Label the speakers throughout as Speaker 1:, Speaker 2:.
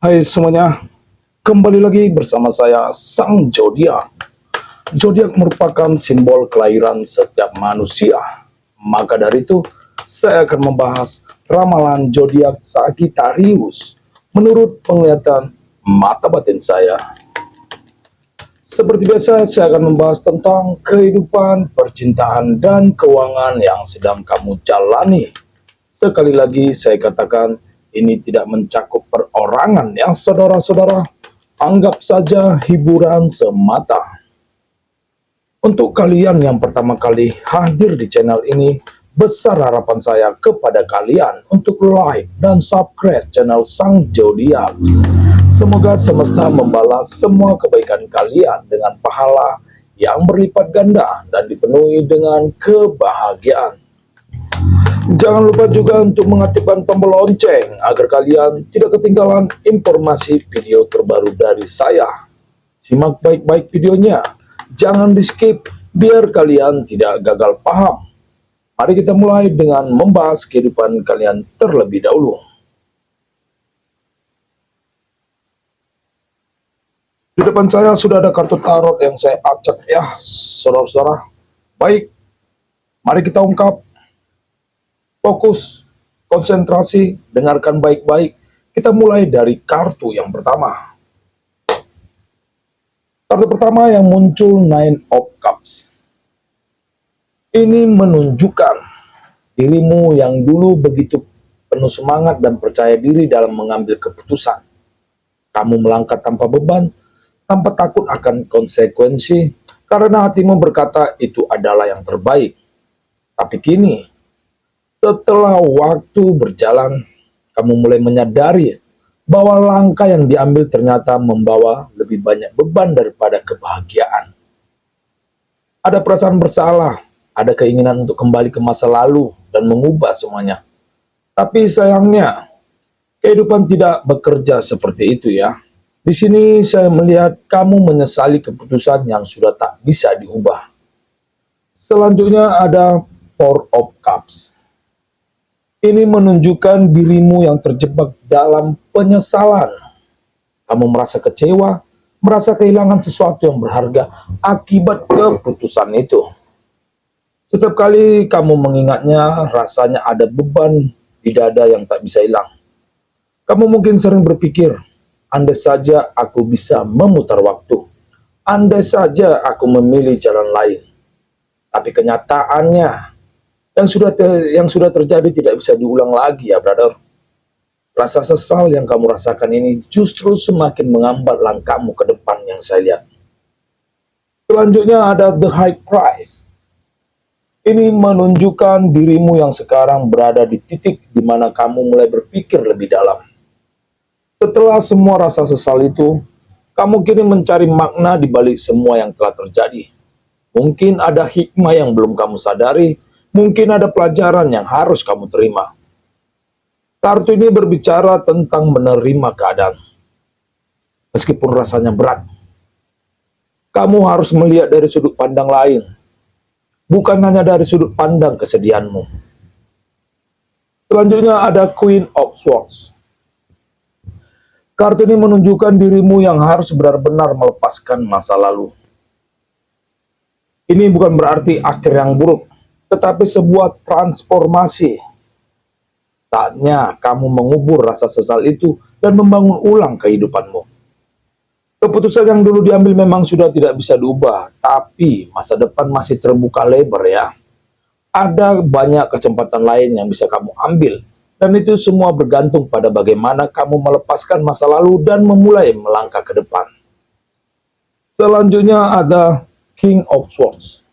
Speaker 1: Hai semuanya, kembali lagi bersama saya Sang Zodiak. Zodiak merupakan simbol kelahiran setiap manusia. Maka dari itu, saya akan membahas ramalan zodiak Sagittarius menurut penglihatan mata batin saya. Seperti biasa, saya akan membahas tentang kehidupan, percintaan, dan keuangan yang sedang kamu jalani. Sekali lagi saya katakan, ini tidak mencakup perorangan ya saudara-saudara. Anggap saja hiburan semata. Untuk kalian yang pertama kali hadir di channel ini, besar harapan saya kepada kalian untuk like dan subscribe channel Sang Zodiak. Semoga semesta membalas semua kebaikan kalian dengan pahala yang berlipat ganda dan dipenuhi dengan kebahagiaan. Jangan lupa juga untuk mengaktifkan tombol lonceng agar kalian tidak ketinggalan informasi video terbaru dari saya. Simak baik-baik videonya, jangan di skip biar kalian tidak gagal paham. Mari kita mulai dengan membahas kehidupan kalian terlebih dahulu. Di depan saya sudah ada kartu tarot yang saya acak ya, saudara-saudara. Baik, mari kita ungkap. Fokus, konsentrasi, dengarkan baik-baik. Kita mulai dari kartu yang pertama. Kartu pertama yang muncul Nine of Cups. Ini menunjukkan dirimu yang dulu begitu penuh semangat dan percaya diri dalam mengambil keputusan. Kamu melangkah tanpa beban, tanpa takut akan konsekuensi, karena hatimu berkata itu adalah yang terbaik. Tapi kini, setelah waktu berjalan, kamu mulai menyadari bahwa langkah yang diambil ternyata membawa lebih banyak beban daripada kebahagiaan. Ada perasaan bersalah, ada keinginan untuk kembali ke masa lalu dan mengubah semuanya. Tapi sayangnya, kehidupan tidak bekerja seperti itu ya. Di sini saya melihat kamu menyesali keputusan yang sudah tak bisa diubah. Selanjutnya ada Four of Cups. Ini menunjukkan dirimu yang terjebak dalam penyesalan. Kamu merasa kecewa, merasa kehilangan sesuatu yang berharga akibat keputusan itu. Setiap kali kamu mengingatnya, rasanya ada beban di dada yang tak bisa hilang. Kamu mungkin sering berpikir, andai saja aku bisa memutar waktu. Andai saja aku memilih jalan lain. Tapi kenyataannya, yang sudah terjadi tidak bisa diulang lagi ya brother. Rasa sesal yang kamu rasakan ini justru semakin mengambat langkahmu ke depan yang saya lihat. Selanjutnya ada The High Price. Ini menunjukkan dirimu yang sekarang berada di titik di mana kamu mulai berpikir lebih dalam. Setelah semua rasa sesal itu, kamu kini mencari makna di balik semua yang telah terjadi. Mungkin ada hikmah yang belum kamu sadari, mungkin ada pelajaran yang harus kamu terima. Kartu ini berbicara tentang menerima keadaan. Meskipun rasanya berat, kamu harus melihat dari sudut pandang lain, bukan hanya dari sudut pandang kesedihanmu. Selanjutnya ada Queen of Swords. Kartu ini menunjukkan dirimu yang harus benar-benar melepaskan masa lalu. Ini bukan berarti akhir yang buruk, tetapi sebuah transformasi. Saatnya kamu mengubur rasa sesal itu dan membangun ulang kehidupanmu. Keputusan yang dulu diambil memang sudah tidak bisa diubah, tapi masa depan masih terbuka lebar ya. Ada banyak kesempatan lain yang bisa kamu ambil, dan itu semua bergantung pada bagaimana kamu melepaskan masa lalu dan memulai melangkah ke depan. Selanjutnya ada King of Swords.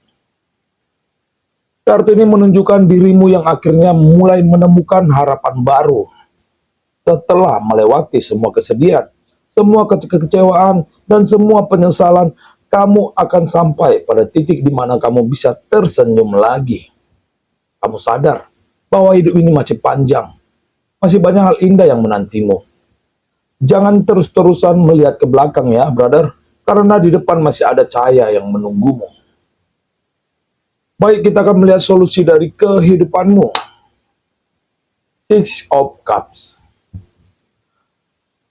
Speaker 1: Kartu ini menunjukkan dirimu yang akhirnya mulai menemukan harapan baru. Setelah melewati semua kesedihan, semua kekecewaan, dan semua penyesalan, kamu akan sampai pada titik di mana kamu bisa tersenyum lagi. Kamu sadar bahwa hidup ini masih panjang, masih banyak hal indah yang menantimu. Jangan terus-terusan melihat ke belakang ya, brother, karena di depan masih ada cahaya yang menunggumu. Baik, kita akan melihat solusi dari kehidupanmu. Six of Cups.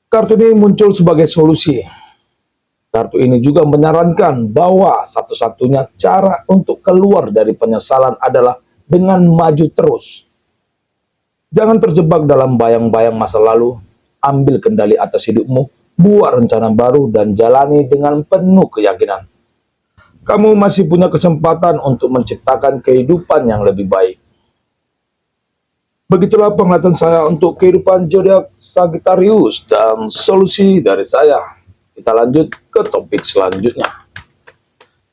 Speaker 1: Kartu ini muncul sebagai solusi. Kartu ini juga menyarankan bahwa satu-satunya cara untuk keluar dari penyesalan adalah dengan maju terus. Jangan terjebak dalam bayang-bayang masa lalu. Ambil kendali atas hidupmu, buat rencana baru, dan jalani dengan penuh keyakinan. Kamu masih punya kesempatan untuk menciptakan kehidupan yang lebih baik. Begitulah penglihatan saya untuk kehidupan zodiak Sagittarius dan solusi dari saya. Kita lanjut ke topik selanjutnya.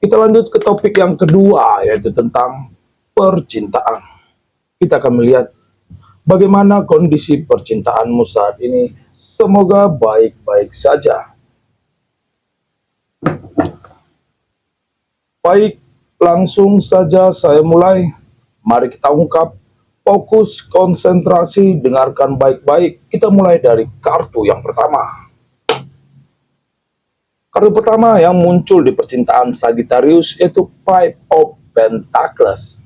Speaker 1: Kita lanjut ke topik yang kedua, yaitu tentang percintaan. Kita akan melihat bagaimana kondisi percintaanmu saat ini. Semoga baik-baik saja. Baik, langsung saja saya mulai. Mari kita ungkap. Fokus, konsentrasi, dengarkan baik-baik. Kita mulai dari kartu yang pertama. Kartu pertama yang muncul di percintaan Sagittarius yaitu Five of Pentacles.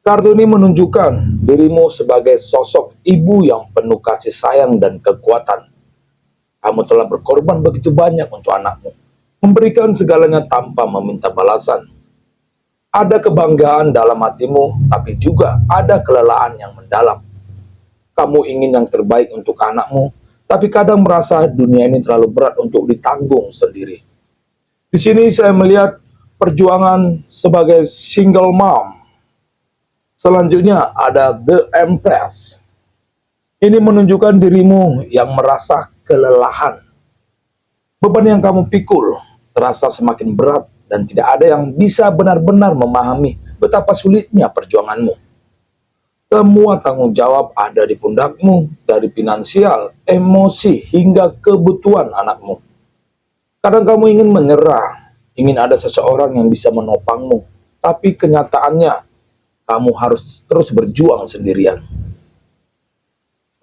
Speaker 1: Kartu ini menunjukkan dirimu sebagai sosok ibu yang penuh kasih sayang dan kekuatan. Kamu telah berkorban begitu banyak untuk anakmu, memberikan segalanya tanpa meminta balasan. Ada kebanggaan dalam hatimu, tapi juga ada kelelahan yang mendalam. Kamu ingin yang terbaik untuk anakmu, tapi kadang merasa dunia ini terlalu berat untuk ditanggung sendiri. Di sini saya melihat perjuangan sebagai single mom. Selanjutnya ada The Empress. Ini menunjukkan dirimu yang merasa kelelahan. Beban yang kamu pikul terasa semakin berat dan tidak ada yang bisa benar-benar memahami betapa sulitnya perjuanganmu. Semua tanggung jawab ada di pundakmu, dari finansial, emosi, hingga kebutuhan anakmu. Kadang kamu ingin menyerah, ingin ada seseorang yang bisa menopangmu, tapi kenyataannya kamu harus terus berjuang sendirian.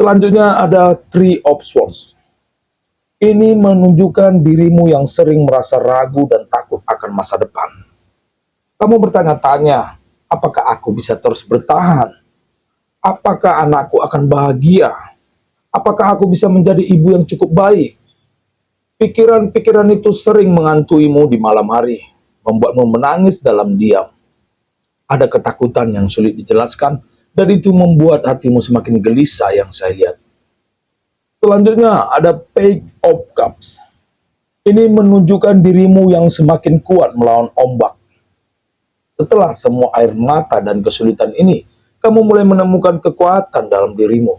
Speaker 1: Selanjutnya ada Three of Swords. Ini menunjukkan dirimu yang sering merasa ragu dan takut akan masa depan. Kamu bertanya-tanya, apakah aku bisa terus bertahan? Apakah anakku akan bahagia? Apakah aku bisa menjadi ibu yang cukup baik? Pikiran-pikiran itu sering mengantuimu di malam hari, membuatmu menangis dalam diam. Ada ketakutan yang sulit dijelaskan, dan itu membuat hatimu semakin gelisah yang saya lihat. Selanjutnya ada Page of Cups. Ini menunjukkan dirimu yang semakin kuat melawan ombak. Setelah semua air mata dan kesulitan ini, kamu mulai menemukan kekuatan dalam dirimu.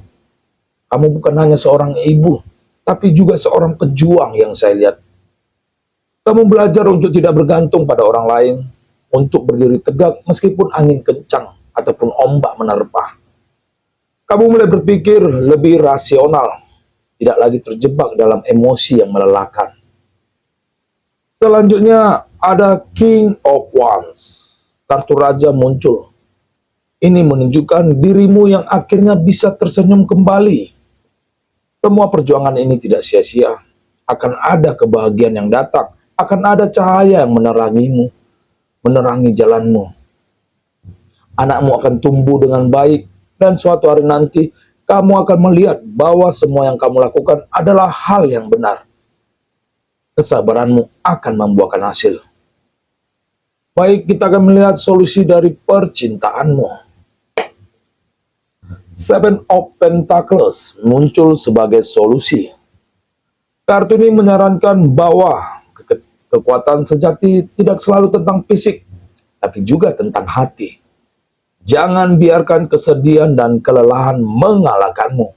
Speaker 1: Kamu bukan hanya seorang ibu, tapi juga seorang pejuang yang saya lihat. Kamu belajar untuk tidak bergantung pada orang lain, untuk berdiri tegak meskipun angin kencang ataupun ombak menerpa. Kamu mulai berpikir lebih rasional, tidak lagi terjebak dalam emosi yang melelahkan. Selanjutnya ada King of Wands. Kartu Raja muncul. Ini menunjukkan dirimu yang akhirnya bisa tersenyum kembali. Semua perjuangan ini tidak sia-sia. Akan ada kebahagiaan yang datang. Akan ada cahaya yang menerangimu, menerangi jalanmu. Anakmu akan tumbuh dengan baik, dan suatu hari nanti kamu akan melihat bahwa semua yang kamu lakukan adalah hal yang benar. Kesabaranmu akan membuahkan hasil. Baik, kita akan melihat solusi dari percintaanmu. Seven of Pentacles muncul sebagai solusi. Kartu ini menyarankan bahwa kekuatan sejati tidak selalu tentang fisik, tapi juga tentang hati. Jangan biarkan kesedihan dan kelelahan mengalahkanmu.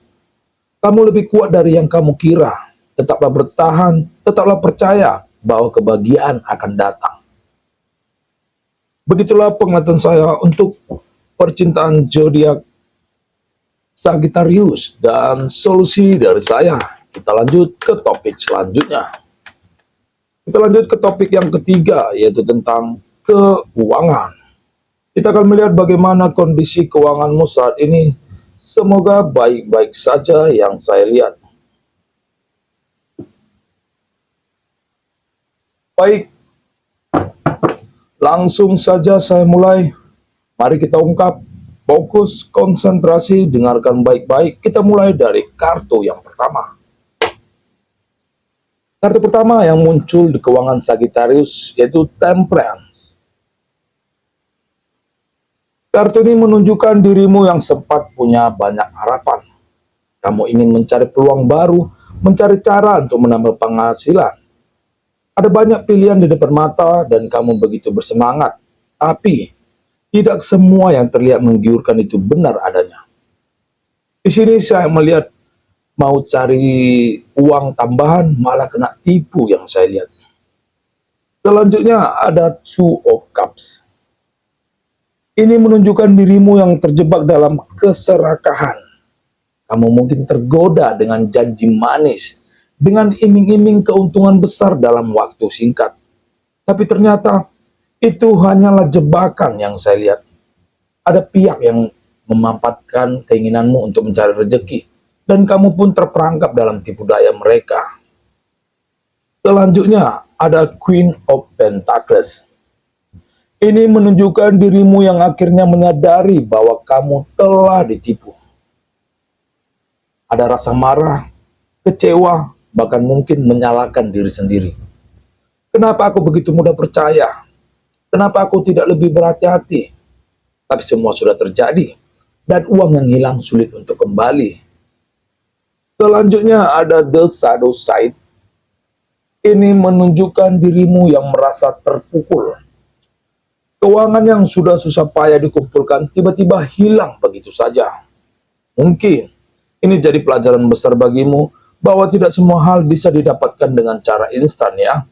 Speaker 1: Kamu lebih kuat dari yang kamu kira. Tetaplah bertahan, tetaplah percaya bahwa kebahagiaan akan datang. Begitulah penglihatan saya untuk percintaan zodiak Sagittarius dan solusi dari saya. Kita lanjut ke topik selanjutnya. Kita lanjut ke topik yang ketiga, yaitu tentang keuangan. Kita akan melihat bagaimana kondisi keuanganmu saat ini. Semoga baik-baik saja yang saya lihat. Baik, langsung saja saya mulai. Mari kita ungkap. Fokus, konsentrasi, dengarkan baik-baik. Kita mulai dari kartu yang pertama. Kartu pertama yang muncul di keuangan Sagittarius yaitu Temperance. Kartu ini menunjukkan dirimu yang sempat punya banyak harapan. Kamu ingin mencari peluang baru, mencari cara untuk menambah penghasilan. Ada banyak pilihan di depan mata dan kamu begitu bersemangat. Tapi, tidak semua yang terlihat menggiurkan itu benar adanya. Di sini saya melihat mau cari uang tambahan malah kena tipu yang saya lihat. Selanjutnya ada Two of Cups. Ini menunjukkan dirimu yang terjebak dalam keserakahan. Kamu mungkin tergoda dengan janji manis, dengan iming-iming keuntungan besar dalam waktu singkat. Tapi ternyata itu hanyalah jebakan yang saya lihat. Ada pihak yang memanfaatkan keinginanmu untuk mencari rezeki, dan kamu pun terperangkap dalam tipu daya mereka. Selanjutnya ada Queen of Pentacles. Ini menunjukkan dirimu yang akhirnya menyadari bahwa kamu telah ditipu. Ada rasa marah, kecewa, bahkan mungkin menyalahkan diri sendiri. Kenapa aku begitu mudah percaya? Kenapa aku tidak lebih berhati-hati? Tapi semua sudah terjadi, dan uang yang hilang sulit untuk kembali. Selanjutnya ada The Shadow Side. Ini menunjukkan dirimu yang merasa terpukul. Keuangan yang sudah susah payah dikumpulkan tiba-tiba hilang begitu saja. Mungkin ini jadi pelajaran besar bagimu bahwa tidak semua hal bisa didapatkan dengan cara instan ya.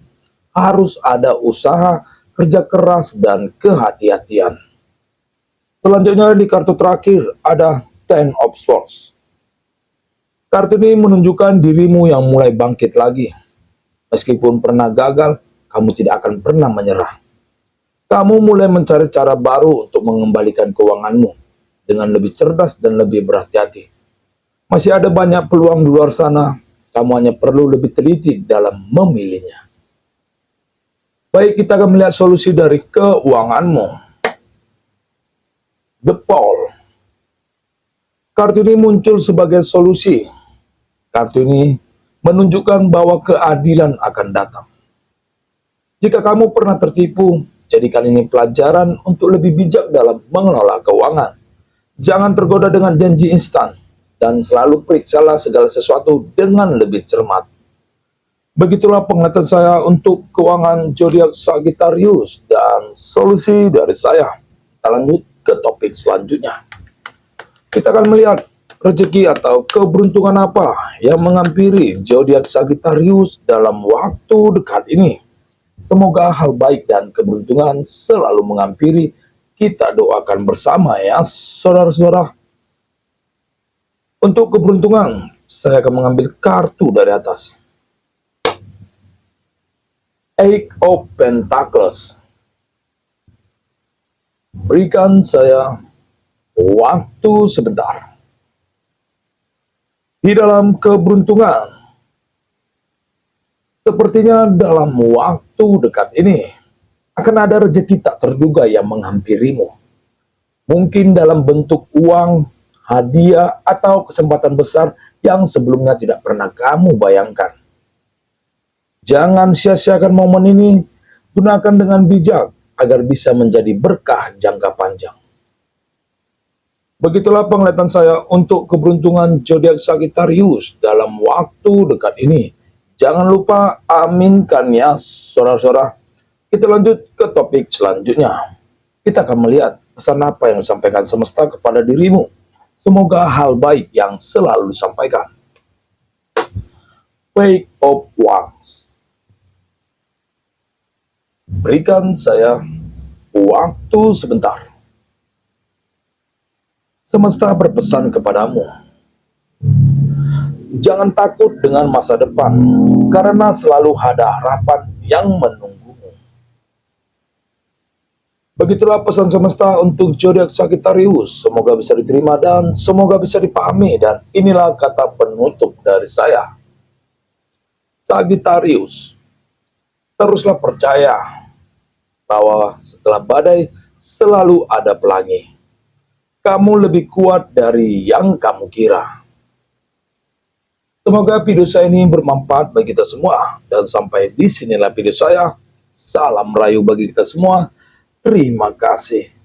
Speaker 1: Harus ada usaha, kerja keras, dan kehati-hatian. Selanjutnya di kartu terakhir ada Ten of Swords. Kartu ini menunjukkan dirimu yang mulai bangkit lagi. Meskipun pernah gagal, kamu tidak akan pernah menyerah. Kamu mulai mencari cara baru untuk mengembalikan keuanganmu dengan lebih cerdas dan lebih berhati-hati. Masih ada banyak peluang di luar sana, kamu hanya perlu lebih teliti dalam memilihnya. Baik, kita akan melihat solusi dari keuanganmu. The Paul. Kartu ini muncul sebagai solusi. Kartu ini menunjukkan bahwa keadilan akan datang. Jika kamu pernah tertipu, jadikan ini pelajaran untuk lebih bijak dalam mengelola keuangan. Jangan tergoda dengan janji instan, dan selalu periksalah segala sesuatu dengan lebih cermat. Begitulah penglihatan saya untuk keuangan zodiak Sagittarius dan solusi dari saya. Kita lanjut ke topik selanjutnya. Kita akan melihat rezeki atau keberuntungan apa yang menghampiri zodiak Sagittarius dalam waktu dekat ini. Semoga hal baik dan keberuntungan selalu menghampiri. Kita doakan bersama ya, saudara-saudara. Untuk keberuntungan, saya akan mengambil kartu dari atas. Eight of Pentacles. Berikan saya waktu sebentar. Di dalam keberuntungan, sepertinya dalam waktu dekat ini akan ada rezeki tak terduga yang menghampirimu. Mungkin dalam bentuk uang, hadiah, atau kesempatan besar yang sebelumnya tidak pernah kamu bayangkan. Jangan sia-siakan momen ini, gunakan dengan bijak agar bisa menjadi berkah jangka panjang. Begitulah penglihatan saya untuk keberuntungan zodiak Sagittarius dalam waktu dekat ini. Jangan lupa aminkan ya, saudara-saudara. Kita lanjut ke topik selanjutnya. Kita akan melihat pesan apa yang disampaikan semesta kepada dirimu. Semoga hal baik yang selalu disampaikan. Page of Wands. Berikan saya waktu sebentar. Semesta berpesan kepadamu. Jangan takut dengan masa depan, karena selalu ada harapan yang menunggumu. Begitulah pesan semesta untuk zodiak Sagittarius. Semoga bisa diterima dan semoga bisa dipahami. Dan inilah kata penutup dari saya. Sagittarius, teruslah percaya bahwa setelah badai selalu ada pelangi. Kamu lebih kuat dari yang kamu kira. Semoga video saya ini bermanfaat bagi kita semua. Dan sampai di sinilah video saya. Salam rayu bagi kita semua. Terima kasih.